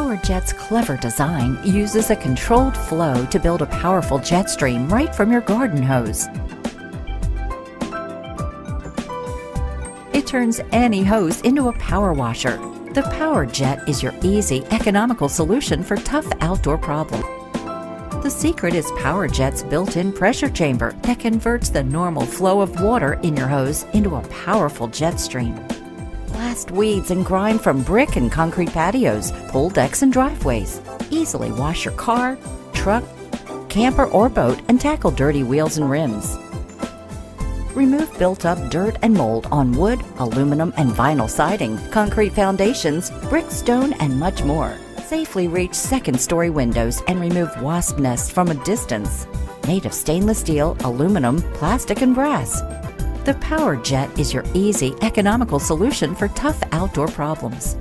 PowerJet's clever design uses a controlled flow to build a powerful jet stream right from your garden hose. It turns any hose into a power washer. The PowerJet is your easy, economical solution for tough outdoor problems. The secret is PowerJet's built-in pressure chamber that converts the normal flow of water in your hose into a powerful jet stream. Blast weeds and grime from brick and concrete patios, pool decks and driveways. Easily wash your car, truck, camper or boat and tackle dirty wheels and rims. Remove built-up dirt and mold on wood, aluminum and vinyl siding, concrete foundations, brick, stone and much more. Safely reach second-story windows and remove wasp nests from a distance. Made of stainless steel, aluminum, plastic and brass. The PowerJet is your easy, economical solution for tough outdoor problems.